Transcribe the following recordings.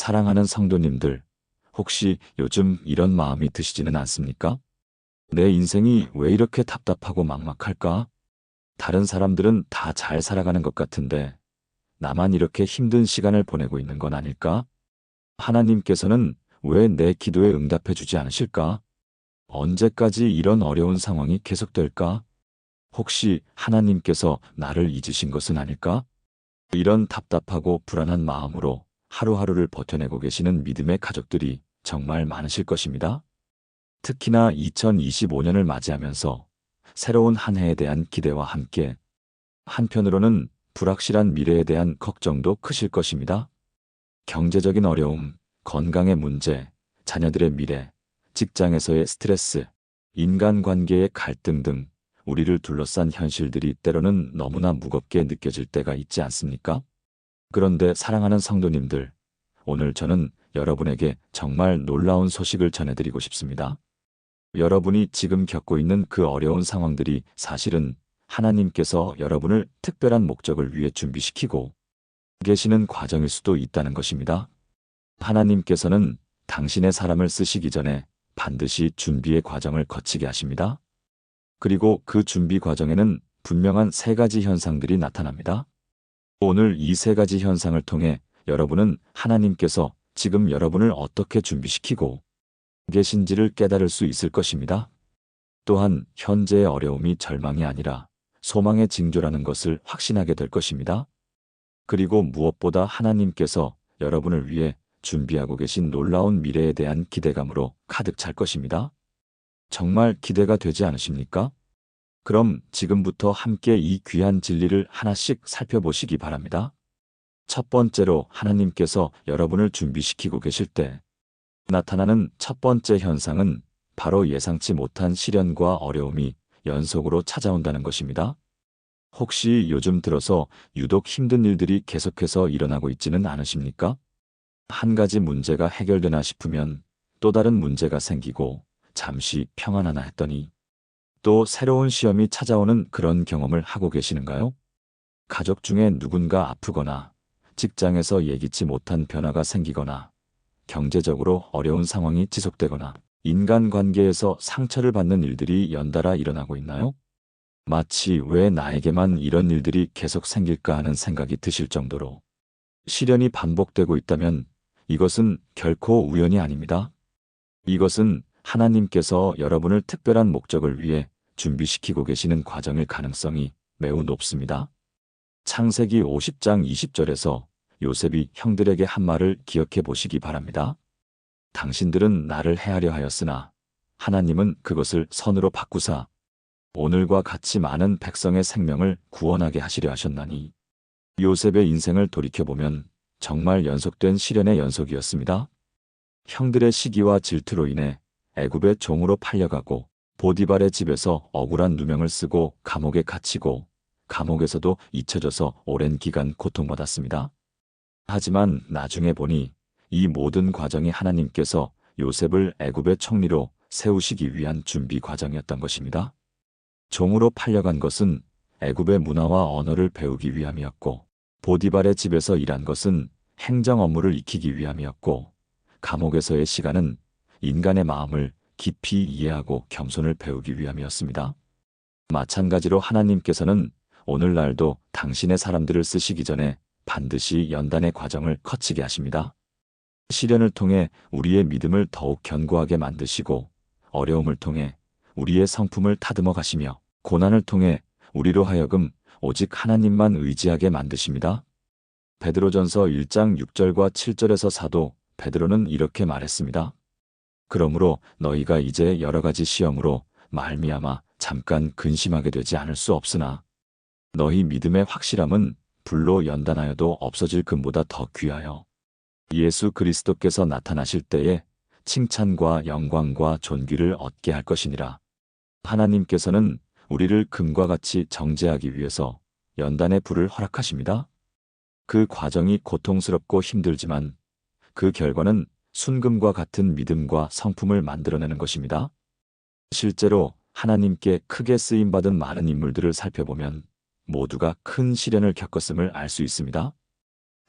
사랑하는 성도님들, 혹시 요즘 이런 마음이 드시지는 않습니까? 내 인생이 왜 이렇게 답답하고 막막할까? 다른 사람들은 다 잘 살아가는 것 같은데 나만 이렇게 힘든 시간을 보내고 있는 건 아닐까? 하나님께서는 왜 내 기도에 응답해 주지 않으실까? 언제까지 이런 어려운 상황이 계속될까? 혹시 하나님께서 나를 잊으신 것은 아닐까? 이런 답답하고 불안한 마음으로 하루하루를 버텨내고 계시는 믿음의 가족들이 정말 많으실 것입니다. 특히나 2025년을 맞이하면서 새로운 한 해에 대한 기대와 함께 한편으로는 불확실한 미래에 대한 걱정도 크실 것입니다. 경제적인 어려움, 건강의 문제, 자녀들의 미래, 직장에서의 스트레스, 인간관계의 갈등 등 우리를 둘러싼 현실들이 때로는 너무나 무겁게 느껴질 때가 있지 않습니까? 그런데 사랑하는 성도님들, 오늘 저는 여러분에게 정말 놀라운 소식을 전해드리고 싶습니다. 여러분이 지금 겪고 있는 그 어려운 상황들이 사실은 하나님께서 여러분을 특별한 목적을 위해 준비시키고 계시는 과정일 수도 있다는 것입니다. 하나님께서는 당신의 사람을 쓰시기 전에 반드시 준비의 과정을 거치게 하십니다. 그리고 그 준비 과정에는 분명한 세 가지 현상들이 나타납니다. 오늘 이 세 가지 현상을 통해 여러분은 하나님께서 지금 여러분을 어떻게 준비시키고 계신지를 깨달을 수 있을 것입니다. 또한 현재의 어려움이 절망이 아니라 소망의 징조라는 것을 확신하게 될 것입니다. 그리고 무엇보다 하나님께서 여러분을 위해 준비하고 계신 놀라운 미래에 대한 기대감으로 가득 찰 것입니다. 정말 기대가 되지 않으십니까? 그럼 지금부터 함께 이 귀한 진리를 하나씩 살펴보시기 바랍니다. 첫 번째로 하나님께서 여러분을 준비시키고 계실 때 나타나는 첫 번째 현상은 바로 예상치 못한 시련과 어려움이 연속으로 찾아온다는 것입니다. 혹시 요즘 들어서 유독 힘든 일들이 계속해서 일어나고 있지는 않으십니까? 한 가지 문제가 해결되나 싶으면 또 다른 문제가 생기고 잠시 평안하나 했더니 또 새로운 시험이 찾아오는 그런 경험을 하고 계시는가요? 가족 중에 누군가 아프거나 직장에서 예기치 못한 변화가 생기거나 경제적으로 어려운 상황이 지속되거나 인간관계에서 상처를 받는 일들이 연달아 일어나고 있나요? 마치 왜 나에게만 이런 일들이 계속 생길까 하는 생각이 드실 정도로 시련이 반복되고 있다면 이것은 결코 우연이 아닙니다. 이것은 하나님께서 여러분을 특별한 목적을 위해 준비시키고 계시는 과정일 가능성이 매우 높습니다. 창세기 50장 20절에서 요셉이 형들에게 한 말을 기억해 보시기 바랍니다. 당신들은 나를 해하려 하였으나 하나님은 그것을 선으로 바꾸사 오늘과 같이 많은 백성의 생명을 구원하게 하시려 하셨나니. 요셉의 인생을 돌이켜보면 정말 연속된 시련의 연속이었습니다. 형들의 시기와 질투로 인해 애굽의 종으로 팔려가고 보디발의 집에서 억울한 누명을 쓰고 감옥에 갇히고 감옥에서도 잊혀져서 오랜 기간 고통받았습니다. 하지만 나중에 보니 이 모든 과정이 하나님께서 요셉을 애굽의 총리로 세우시기 위한 준비 과정이었던 것입니다. 종으로 팔려간 것은 애굽의 문화와 언어를 배우기 위함이었고 보디발의 집에서 일한 것은 행정 업무를 익히기 위함이었고 감옥에서의 시간은 인간의 마음을 깊이 이해하고 겸손을 배우기 위함이었습니다. 마찬가지로 하나님께서는 오늘날도 당신의 사람들을 쓰시기 전에 반드시 연단의 과정을 거치게 하십니다. 시련을 통해 우리의 믿음을 더욱 견고하게 만드시고 어려움을 통해 우리의 성품을 다듬어 가시며 고난을 통해 우리로 하여금 오직 하나님만 의지하게 만드십니다. 베드로전서 1장 6절과 7절에서 사도 베드로는 이렇게 말했습니다. 그러므로 너희가 이제 여러 가지 시험으로 말미암아 잠깐 근심하게 되지 않을 수 없으나 너희 믿음의 확실함은 불로 연단하여도 없어질 금보다 더 귀하여 예수 그리스도께서 나타나실 때에 칭찬과 영광과 존귀를 얻게 할 것이니라. 하나님께서는 우리를 금과 같이 정죄하기 위해서 연단의 불을 허락하십니다. 그 과정이 고통스럽고 힘들지만 그 결과는 순금과 같은 믿음과 성품을 만들어내는 것입니다. 실제로 하나님께 크게 쓰임받은 많은 인물들을 살펴보면 모두가 큰 시련을 겪었음을 알 수 있습니다.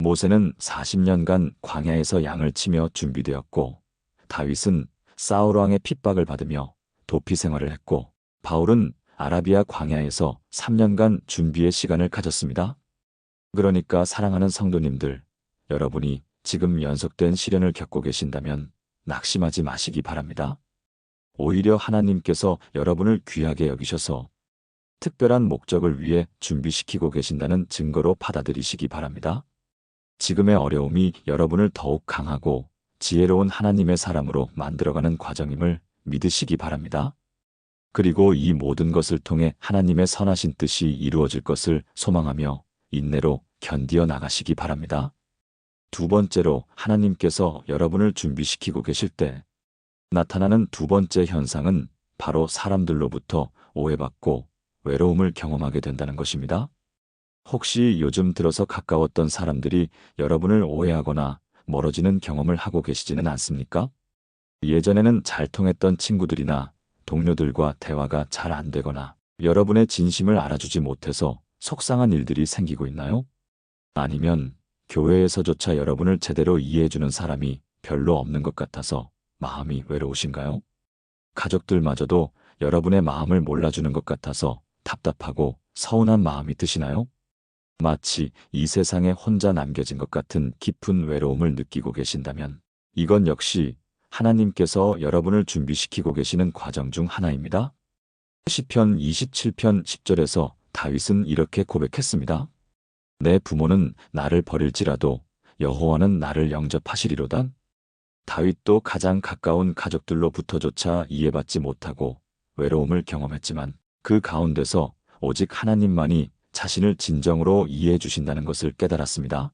모세는 40년간 광야에서 양을 치며 준비되었고, 다윗은 사울 왕의 핍박을 받으며 도피 생활을 했고, 바울은 아라비아 광야에서 3년간 준비의 시간을 가졌습니다. 그러니까 사랑하는 성도님들, 여러분이 지금 연속된 시련을 겪고 계신다면 낙심하지 마시기 바랍니다. 오히려 하나님께서 여러분을 귀하게 여기셔서 특별한 목적을 위해 준비시키고 계신다는 증거로 받아들이시기 바랍니다. 지금의 어려움이 여러분을 더욱 강하고 지혜로운 하나님의 사람으로 만들어가는 과정임을 믿으시기 바랍니다. 그리고 이 모든 것을 통해 하나님의 선하신 뜻이 이루어질 것을 소망하며 인내로 견디어 나가시기 바랍니다. 두 번째로, 하나님께서 여러분을 준비시키고 계실 때 나타나는 두 번째 현상은 바로 사람들로부터 오해받고 외로움을 경험하게 된다는 것입니다. 혹시 요즘 들어서 가까웠던 사람들이 여러분을 오해하거나 멀어지는 경험을 하고 계시지는 않습니까? 예전에는 잘 통했던 친구들이나 동료들과 대화가 잘 안 되거나 여러분의 진심을 알아주지 못해서 속상한 일들이 생기고 있나요? 아니면 교회에서조차 여러분을 제대로 이해해주는 사람이 별로 없는 것 같아서 마음이 외로우신가요? 가족들마저도 여러분의 마음을 몰라주는 것 같아서 답답하고 서운한 마음이 드시나요? 마치 이 세상에 혼자 남겨진 것 같은 깊은 외로움을 느끼고 계신다면 이건 역시 하나님께서 여러분을 준비시키고 계시는 과정 중 하나입니다. 시편 27편 10절에서 다윗은 이렇게 고백했습니다. 내 부모는 나를 버릴지라도 여호와는 나를 영접하시리로다. 다윗도 가장 가까운 가족들로부터조차 이해받지 못하고 외로움을 경험했지만 그 가운데서 오직 하나님만이 자신을 진정으로 이해해 주신다는 것을 깨달았습니다.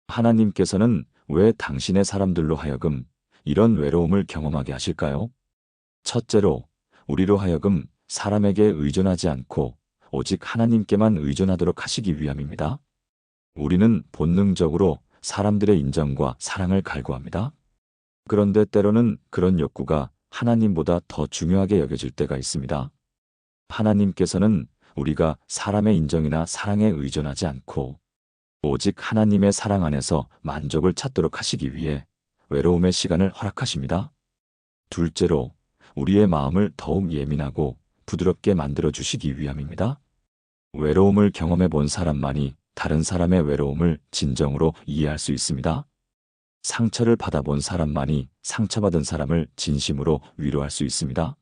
하나님께서는 왜 당신의 사람들로 하여금 이런 외로움을 경험하게 하실까요? 첫째로, 우리로 하여금 사람에게 의존하지 않고 오직 하나님께만 의존하도록 하시기 위함입니다. 우리는 본능적으로 사람들의 인정과 사랑을 갈구합니다. 그런데 때로는 그런 욕구가 하나님보다 더 중요하게 여겨질 때가 있습니다. 하나님께서는 우리가 사람의 인정이나 사랑에 의존하지 않고 오직 하나님의 사랑 안에서 만족을 찾도록 하시기 위해 외로움의 시간을 허락하십니다. 둘째로, 우리의 마음을 더욱 예민하고 부드럽게 만들어 주시기 위함입니다. 외로움을 경험해 본 사람만이 다른 사람의 외로움을 진정으로 이해할 수 있습니다. 상처를 받아본 사람만이 상처받은 사람을 진심으로 위로할 수 있습니다.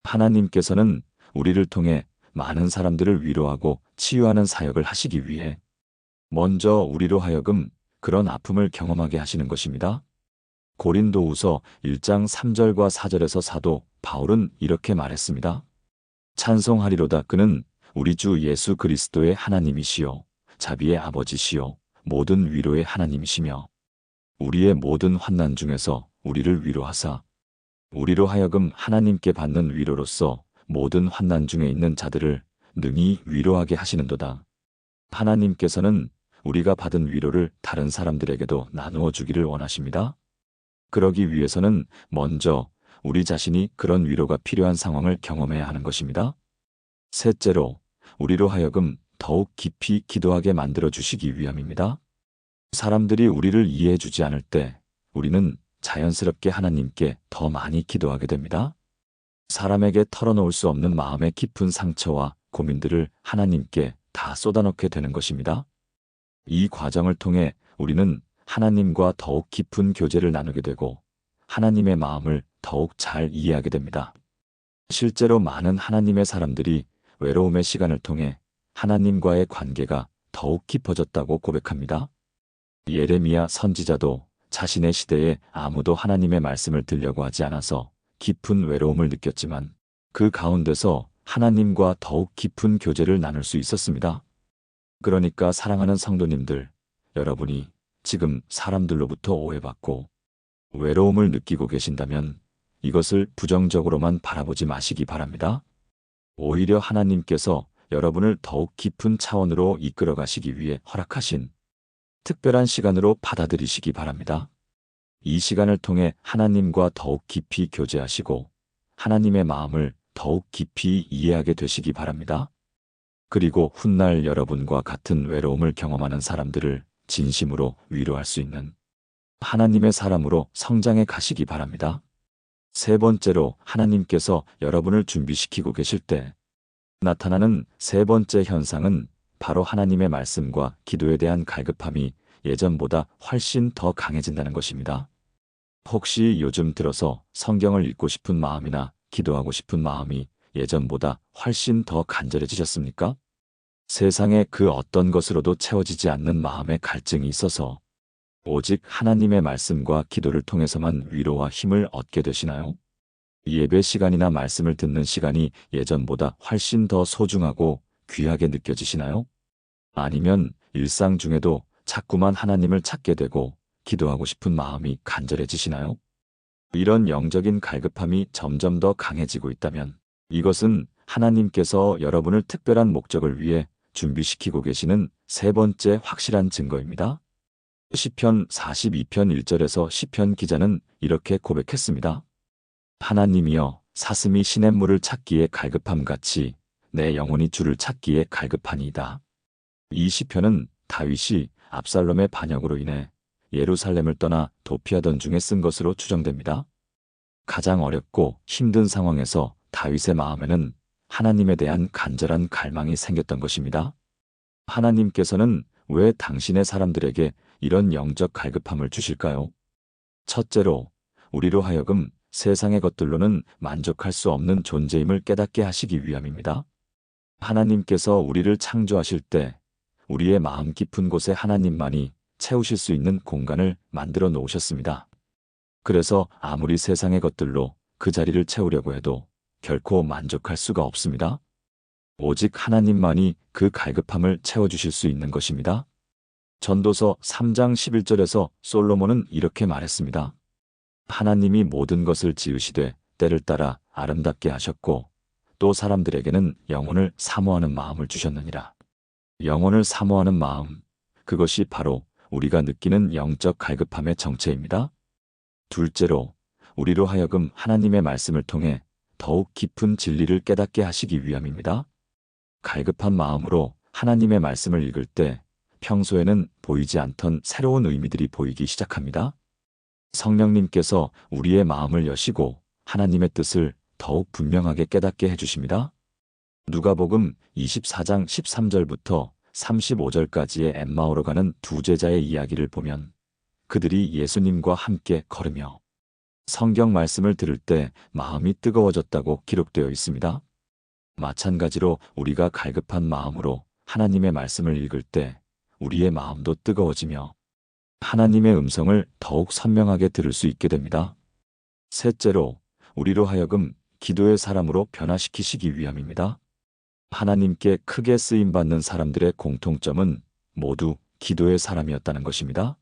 하나님께서는 우리를 통해 많은 사람들을 위로하고 치유하는 사역을 하시기 위해 먼저 우리로 하여금 그런 아픔을 경험하게 하시는 것입니다. 고린도후서 1장 3절과 4절에서 사도 바울은 이렇게 말했습니다. 찬송하리로다. 그는 우리 주 예수 그리스도의 하나님이시요 자비의 아버지시요 모든 위로의 하나님이시며 우리의 모든 환난 중에서 우리를 위로하사 우리로 하여금 하나님께 받는 위로로서 모든 환난 중에 있는 자들을 능히 위로하게 하시는도다. 하나님께서는 우리가 받은 위로를 다른 사람들에게도 나누어 주기를 원하십니다. 그러기 위해서는 먼저 우리 자신이 그런 위로가 필요한 상황을 경험해야 하는 것입니다. 셋째로, 우리로 하여금 더욱 깊이 기도하게 만들어 주시기 위함입니다. 사람들이 우리를 이해해 주지 않을 때 우리는 자연스럽게 하나님께 더 많이 기도하게 됩니다. 사람에게 털어놓을 수 없는 마음의 깊은 상처와 고민들을 하나님께 다 쏟아넣게 되는 것입니다. 이 과정을 통해 우리는 하나님과 더욱 깊은 교제를 나누게 되고 하나님의 마음을 더욱 잘 이해하게 됩니다. 실제로 많은 하나님의 사람들이 외로움의 시간을 통해 하나님과의 관계가 더욱 깊어졌다고 고백합니다. 예레미야 선지자도 자신의 시대에 아무도 하나님의 말씀을 들려고 하지 않아서 깊은 외로움을 느꼈지만 그 가운데서 하나님과 더욱 깊은 교제를 나눌 수 있었습니다. 그러니까 사랑하는 성도님들, 여러분이 지금 사람들로부터 오해받고 외로움을 느끼고 계신다면 이것을 부정적으로만 바라보지 마시기 바랍니다. 오히려 하나님께서 여러분을 더욱 깊은 차원으로 이끌어 가시기 위해 허락하신 특별한 시간으로 받아들이시기 바랍니다. 이 시간을 통해 하나님과 더욱 깊이 교제하시고 하나님의 마음을 더욱 깊이 이해하게 되시기 바랍니다. 그리고 훗날 여러분과 같은 외로움을 경험하는 사람들을 진심으로 위로할 수 있는 하나님의 사람으로 성장해 가시기 바랍니다. 세 번째로, 하나님께서 여러분을 준비시키고 계실 때 나타나는 세 번째 현상은 바로 하나님의 말씀과 기도에 대한 갈급함이 예전보다 훨씬 더 강해진다는 것입니다. 혹시 요즘 들어서 성경을 읽고 싶은 마음이나 기도하고 싶은 마음이 예전보다 훨씬 더 간절해지셨습니까? 세상의 그 어떤 것으로도 채워지지 않는 마음의 갈증이 있어서 오직 하나님의 말씀과 기도를 통해서만 위로와 힘을 얻게 되시나요? 예배 시간이나 말씀을 듣는 시간이 예전보다 훨씬 더 소중하고 귀하게 느껴지시나요? 아니면 일상 중에도 자꾸만 하나님을 찾게 되고 기도하고 싶은 마음이 간절해지시나요? 이런 영적인 갈급함이 점점 더 강해지고 있다면 이것은 하나님께서 여러분을 특별한 목적을 위해 준비시키고 계시는 세 번째 확실한 증거입니다. 시편 42편 1절에서 시편 기자는 이렇게 고백했습니다. 하나님이여, 사슴이 시냇물을 찾기에 갈급함같이 내 영혼이 주를 찾기에 갈급하니이다. 이 시편은 다윗이 압살롬의 반역으로 인해 예루살렘을 떠나 도피하던 중에 쓴 것으로 추정됩니다. 가장 어렵고 힘든 상황에서 다윗의 마음에는 하나님에 대한 간절한 갈망이 생겼던 것입니다. 하나님께서는 왜 당신의 사람들에게 이런 영적 갈급함을 주실까요? 첫째로, 우리로 하여금 세상의 것들로는 만족할 수 없는 존재임을 깨닫게 하시기 위함입니다. 하나님께서 우리를 창조하실 때 우리의 마음 깊은 곳에 하나님만이 채우실 수 있는 공간을 만들어 놓으셨습니다. 그래서 아무리 세상의 것들로 그 자리를 채우려고 해도 결코 만족할 수가 없습니다. 오직 하나님만이 그 갈급함을 채워주실 수 있는 것입니다. 전도서 3장 11절에서 솔로몬은 이렇게 말했습니다. 하나님이 모든 것을 지으시되 때를 따라 아름답게 하셨고 또 사람들에게는 영혼을 사모하는 마음을 주셨느니라. 영혼을 사모하는 마음, 그것이 바로 우리가 느끼는 영적 갈급함의 정체입니다. 둘째로, 우리로 하여금 하나님의 말씀을 통해 더욱 깊은 진리를 깨닫게 하시기 위함입니다. 갈급한 마음으로 하나님의 말씀을 읽을 때 평소에는 보이지 않던 새로운 의미들이 보이기 시작합니다. 성령님께서 우리의 마음을 여시고 하나님의 뜻을 더욱 분명하게 깨닫게 해주십니다. 누가복음 24장 13절부터 35절까지의 엠마오로 가는 두 제자의 이야기를 보면 그들이 예수님과 함께 걸으며 성경 말씀을 들을 때 마음이 뜨거워졌다고 기록되어 있습니다. 마찬가지로 우리가 갈급한 마음으로 하나님의 말씀을 읽을 때 우리의 마음도 뜨거워지며 하나님의 음성을 더욱 선명하게 들을 수 있게 됩니다. 셋째로, 우리로 하여금 기도의 사람으로 변화시키시기 위함입니다. 하나님께 크게 쓰임받는 사람들의 공통점은 모두 기도의 사람이었다는 것입니다.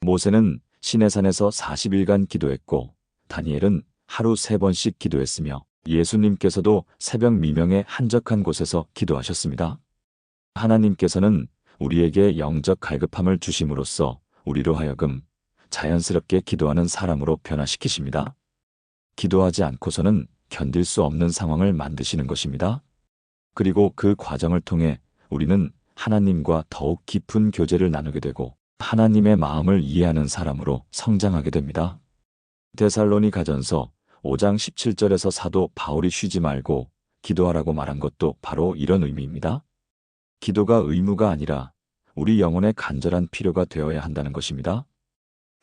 모세는 시내산에서 40일간 기도했고 다니엘은 하루 3번씩 기도했으며 예수님께서도 새벽 미명에 한적한 곳에서 기도하셨습니다. 하나님께서는 우리에게 영적 갈급함을 주심으로써 우리로 하여금 자연스럽게 기도하는 사람으로 변화시키십니다. 기도하지 않고서는 견딜 수 없는 상황을 만드시는 것입니다. 그리고 그 과정을 통해 우리는 하나님과 더욱 깊은 교제를 나누게 되고 하나님의 마음을 이해하는 사람으로 성장하게 됩니다. 데살로니가전서 5장 17절에서 사도 바울이 쉬지 말고 기도하라고 말한 것도 바로 이런 의미입니다. 기도가 의무가 아니라 우리 영혼의 간절한 필요가 되어야 한다는 것입니다.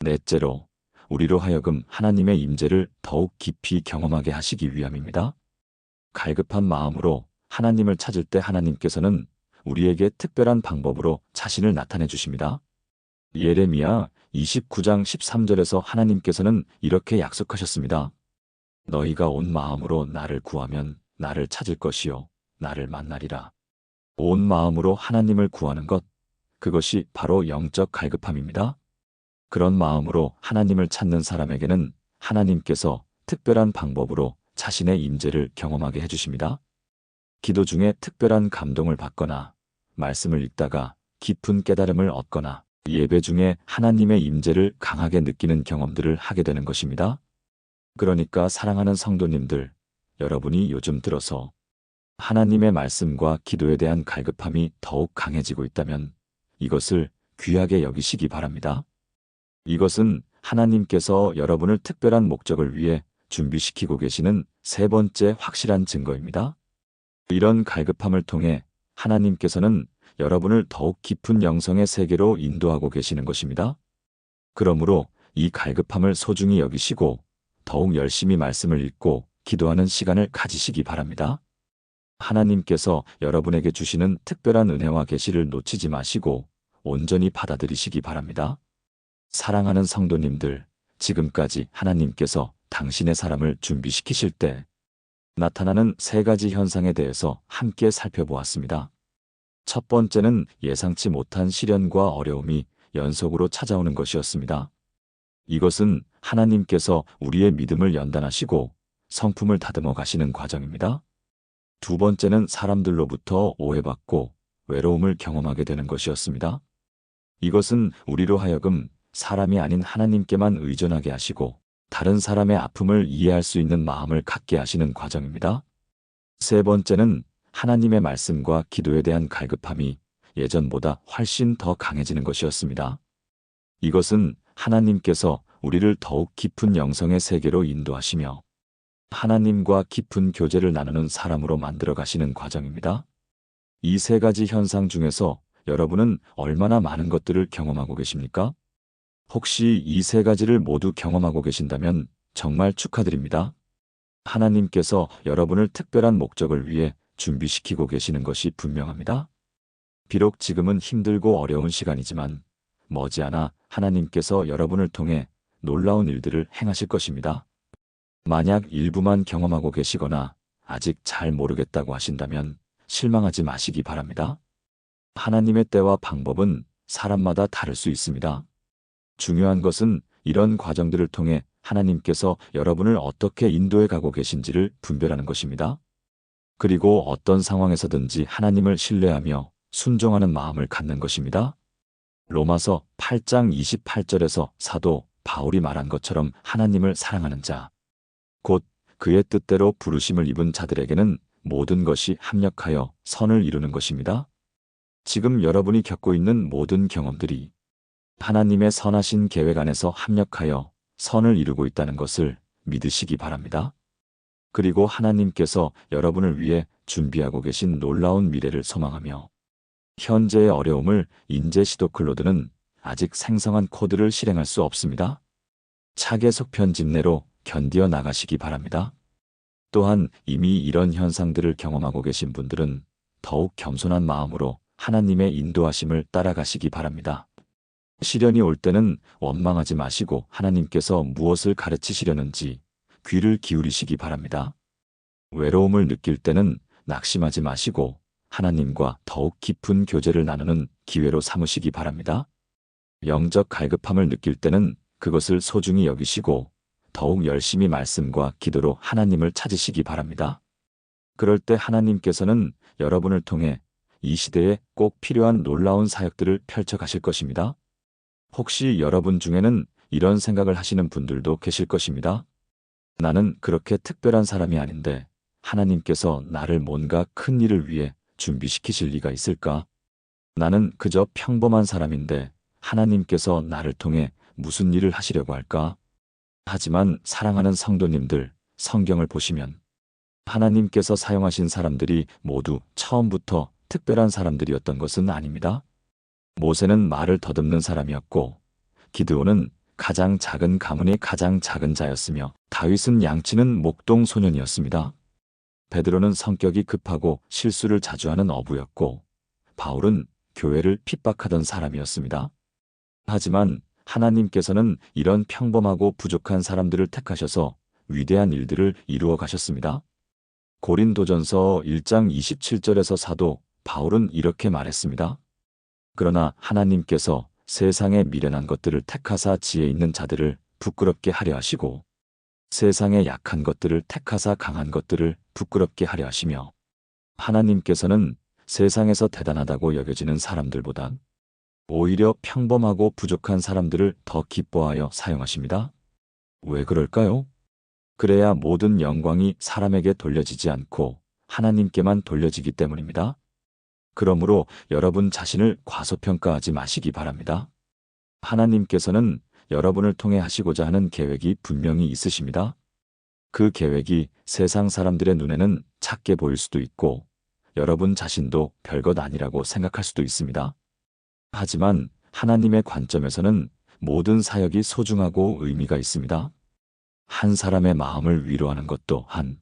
넷째로, 우리로 하여금 하나님의 임재를 더욱 깊이 경험하게 하시기 위함입니다. 갈급한 마음으로 하나님을 찾을 때 하나님께서는 우리에게 특별한 방법으로 자신을 나타내 주십니다. 예레미야 29장 13절에서 하나님께서는 이렇게 약속하셨습니다. 너희가 온 마음으로 나를 구하면 나를 찾을 것이요 나를 만나리라. 온 마음으로 하나님을 구하는 것, 그것이 바로 영적 갈급함입니다. 그런 마음으로 하나님을 찾는 사람에게는 하나님께서 특별한 방법으로 자신의 임재를 경험하게 해주십니다. 기도 중에 특별한 감동을 받거나 말씀을 읽다가 깊은 깨달음을 얻거나 예배 중에 하나님의 임재를 강하게 느끼는 경험들을 하게 되는 것입니다. 그러니까 사랑하는 성도님들, 여러분이 요즘 들어서 하나님의 말씀과 기도에 대한 갈급함이 더욱 강해지고 있다면 이것을 귀하게 여기시기 바랍니다. 이것은 하나님께서 여러분을 특별한 목적을 위해 준비시키고 계시는 세 번째 확실한 증거입니다. 이런 갈급함을 통해 하나님께서는 여러분을 더욱 깊은 영성의 세계로 인도하고 계시는 것입니다. 그러므로 이 갈급함을 소중히 여기시고 더욱 열심히 말씀을 읽고 기도하는 시간을 가지시기 바랍니다. 하나님께서 여러분에게 주시는 특별한 은혜와 계시를 놓치지 마시고 온전히 받아들이시기 바랍니다. 사랑하는 성도님들, 지금까지 하나님께서 당신의 사람을 준비시키실 때 나타나는 세 가지 현상에 대해서 함께 살펴보았습니다. 첫 번째는 예상치 못한 시련과 어려움이 연속으로 찾아오는 것이었습니다. 이것은 하나님께서 우리의 믿음을 연단하시고 성품을 다듬어 가시는 과정입니다. 두 번째는 사람들로부터 오해받고 외로움을 경험하게 되는 것이었습니다. 이것은 우리로 하여금 사람이 아닌 하나님께만 의존하게 하시고 다른 사람의 아픔을 이해할 수 있는 마음을 갖게 하시는 과정입니다. 세 번째는 하나님의 말씀과 기도에 대한 갈급함이 예전보다 훨씬 더 강해지는 것이었습니다. 이것은 하나님께서 우리를 더욱 깊은 영성의 세계로 인도하시며 하나님과 깊은 교제를 나누는 사람으로 만들어 가시는 과정입니다. 이 세 가지 현상 중에서 여러분은 얼마나 많은 것들을 경험하고 계십니까? 혹시 이 세 가지를 모두 경험하고 계신다면 정말 축하드립니다. 하나님께서 여러분을 특별한 목적을 위해 준비시키고 계시는 것이 분명합니다. 비록 지금은 힘들고 어려운 시간이지만 머지않아 하나님께서 여러분을 통해 놀라운 일들을 행하실 것입니다. 만약 일부만 경험하고 계시거나 아직 잘 모르겠다고 하신다면 실망하지 마시기 바랍니다. 하나님의 때와 방법은 사람마다 다를 수 있습니다. 중요한 것은 이런 과정들을 통해 하나님께서 여러분을 어떻게 인도해 가고 계신지를 분별하는 것입니다. 그리고 어떤 상황에서든지 하나님을 신뢰하며 순종하는 마음을 갖는 것입니다. 로마서 8장 28절에서 사도 바울이 말한 것처럼 하나님을 사랑하는 자, 곧 그의 뜻대로 부르심을 입은 자들에게는 모든 것이 합력하여 선을 이루는 것입니다. 지금 여러분이 겪고 있는 모든 경험들이 하나님의 선하신 계획 안에서 합력하여 선을 이루고 있다는 것을 믿으시기 바랍니다. 그리고 하나님께서 여러분을 위해 준비하고 계신 놀라운 미래를 소망하며 현재의 어려움을 인제시도 클로드는 아직 생성한 코드를 실행할 수 없습니다. 차계 속편집내로 견디어 나가시기 바랍니다. 또한 이미 이런 현상들을 경험하고 계신 분들은 더욱 겸손한 마음으로 하나님의 인도하심을 따라가시기 바랍니다. 시련이 올 때는 원망하지 마시고 하나님께서 무엇을 가르치시려는지 귀를 기울이시기 바랍니다. 외로움을 느낄 때는 낙심하지 마시고 하나님과 더욱 깊은 교제를 나누는 기회로 삼으시기 바랍니다. 영적 갈급함을 느낄 때는 그것을 소중히 여기시고 더욱 열심히 말씀과 기도로 하나님을 찾으시기 바랍니다. 그럴 때 하나님께서는 여러분을 통해 이 시대에 꼭 필요한 놀라운 사역들을 펼쳐 가실 것입니다. 혹시 여러분 중에는 이런 생각을 하시는 분들도 계실 것입니다. 나는 그렇게 특별한 사람이 아닌데 하나님께서 나를 뭔가 큰 일을 위해 준비시키실 리가 있을까? 나는 그저 평범한 사람인데 하나님께서 나를 통해 무슨 일을 하시려고 할까? 하지만 사랑하는 성도님들, 성경을 보시면 하나님께서 사용하신 사람들이 모두 처음부터 특별한 사람들이었던 것은 아닙니다. 모세는 말을 더듬는 사람이었고 기드온은 가장 작은 가문의 가장 작은 자였으며 다윗은 양치는 목동 소년이었습니다. 베드로는 성격이 급하고 실수를 자주 하는 어부였고 바울은 교회를 핍박하던 사람이었습니다. 하지만 하나님께서는 이런 평범하고 부족한 사람들을 택하셔서 위대한 일들을 이루어 가셨습니다. 고린도전서 1장 27절에서 사도 바울은 이렇게 말했습니다. 그러나 하나님께서 세상의 미련한 것들을 택하사 지혜 있는 자들을 부끄럽게 하려 하시고 세상의 약한 것들을 택하사 강한 것들을 부끄럽게 하려 하시며 하나님께서는 세상에서 대단하다고 여겨지는 사람들보다 오히려 평범하고 부족한 사람들을 더 기뻐하여 사용하십니다. 왜 그럴까요? 그래야 모든 영광이 사람에게 돌려지지 않고 하나님께만 돌려지기 때문입니다. 그러므로 여러분 자신을 과소평가하지 마시기 바랍니다. 하나님께서는 여러분을 통해 하시고자 하는 계획이 분명히 있으십니다. 그 계획이 세상 사람들의 눈에는 작게 보일 수도 있고 여러분 자신도 별것 아니라고 생각할 수도 있습니다. 하지만 하나님의 관점에서는 모든 사역이 소중하고 의미가 있습니다. 한 사람의 마음을 위로하는 것도, 한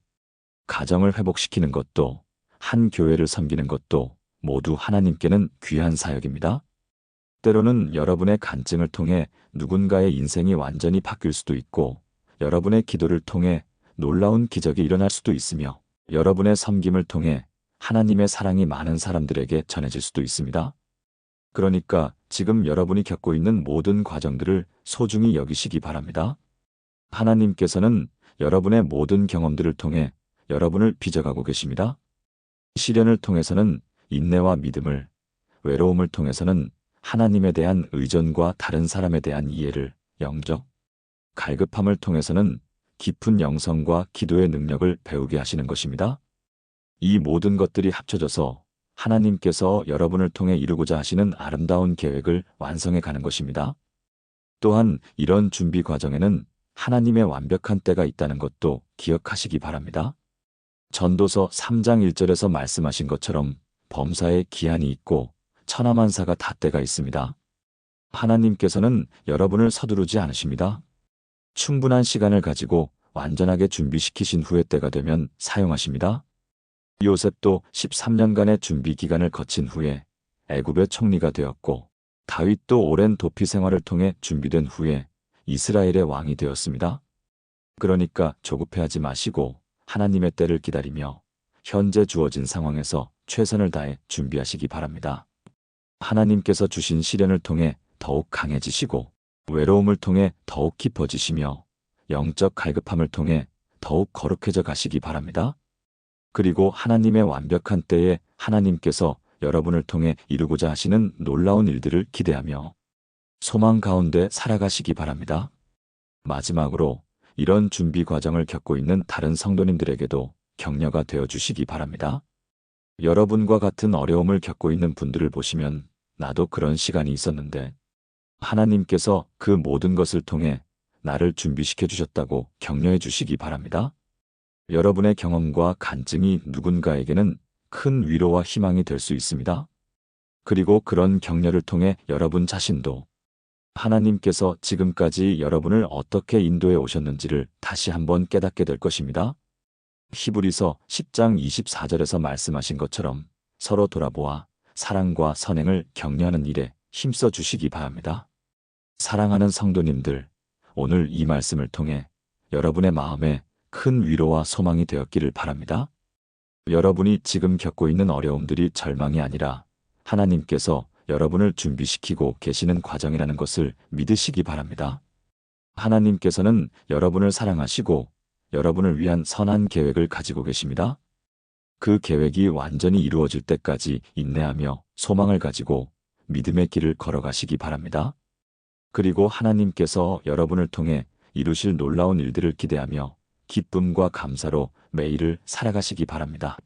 가정을 회복시키는 것도, 한 교회를 섬기는 것도 모두 하나님께는 귀한 사역입니다. 때로는 여러분의 간증을 통해 누군가의 인생이 완전히 바뀔 수도 있고 여러분의 기도를 통해 놀라운 기적이 일어날 수도 있으며 여러분의 섬김을 통해 하나님의 사랑이 많은 사람들에게 전해질 수도 있습니다. 그러니까 지금 여러분이 겪고 있는 모든 과정들을 소중히 여기시기 바랍니다. 하나님께서는 여러분의 모든 경험들을 통해 여러분을 빚어가고 계십니다. 시련을 통해서는 인내와 믿음을, 외로움을 통해서는 하나님에 대한 의존과 다른 사람에 대한 이해를, 영적 갈급함을 통해서는 깊은 영성과 기도의 능력을 배우게 하시는 것입니다. 이 모든 것들이 합쳐져서 하나님께서 여러분을 통해 이루고자 하시는 아름다운 계획을 완성해 가는 것입니다. 또한 이런 준비 과정에는 하나님의 완벽한 때가 있다는 것도 기억하시기 바랍니다. 전도서 3장 1절에서 말씀하신 것처럼 범사에 기한이 있고 천하만사가 다 때가 있습니다. 하나님께서는 여러분을 서두르지 않으십니다. 충분한 시간을 가지고 완전하게 준비시키신 후의 때가 되면 사용하십니다. 요셉도 13년간의 준비 기간을 거친 후에 애굽의 총리가 되었고 다윗도 오랜 도피 생활을 통해 준비된 후에 이스라엘의 왕이 되었습니다. 그러니까 조급해하지 마시고 하나님의 때를 기다리며 현재 주어진 상황에서 최선을 다해 준비하시기 바랍니다. 하나님께서 주신 시련을 통해 더욱 강해지시고 외로움을 통해 더욱 깊어지시며 영적 갈급함을 통해 더욱 거룩해져 가시기 바랍니다. 그리고 하나님의 완벽한 때에 하나님께서 여러분을 통해 이루고자 하시는 놀라운 일들을 기대하며 소망 가운데 살아가시기 바랍니다. 마지막으로 이런 준비 과정을 겪고 있는 다른 성도님들에게도 격려가 되어 주시기 바랍니다. 여러분과 같은 어려움을 겪고 있는 분들을 보시면 나도 그런 시간이 있었는데 하나님께서 그 모든 것을 통해 나를 준비시켜 주셨다고 격려해 주시기 바랍니다. 여러분의 경험과 간증이 누군가에게는 큰 위로와 희망이 될 수 있습니다. 그리고 그런 격려를 통해 여러분 자신도 하나님께서 지금까지 여러분을 어떻게 인도해 오셨는지를 다시 한번 깨닫게 될 것입니다. 히브리서 10장 24절에서 말씀하신 것처럼 서로 돌아보아 사랑과 선행을 격려하는 일에 힘써 주시기 바랍니다. 사랑하는 성도님들, 오늘 이 말씀을 통해 여러분의 마음에 큰 위로와 소망이 되었기를 바랍니다. 여러분이 지금 겪고 있는 어려움들이 절망이 아니라 하나님께서 여러분을 준비시키고 계시는 과정이라는 것을 믿으시기 바랍니다. 하나님께서는 여러분을 사랑하시고 여러분을 위한 선한 계획을 가지고 계십니다. 그 계획이 완전히 이루어질 때까지 인내하며 소망을 가지고 믿음의 길을 걸어가시기 바랍니다. 그리고 하나님께서 여러분을 통해 이루실 놀라운 일들을 기대하며 기쁨과 감사로 매일을 살아가시기 바랍니다.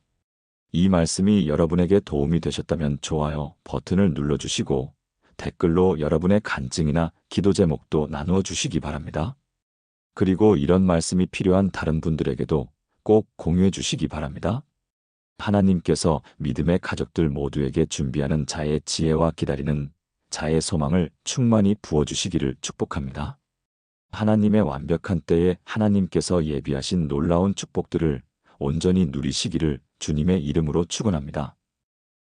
이 말씀이 여러분에게 도움이 되셨다면 좋아요 버튼을 눌러주시고 댓글로 여러분의 간증이나 기도 제목도 나누어 주시기 바랍니다. 그리고 이런 말씀이 필요한 다른 분들에게도 꼭 공유해 주시기 바랍니다. 하나님께서 믿음의 가족들 모두에게 준비하는 자의 지혜와 기다리는 자의 소망을 충만히 부어주시기를 축복합니다. 하나님의 완벽한 때에 하나님께서 예비하신 놀라운 축복들을 온전히 누리시기를 주님의 이름으로 축원합니다.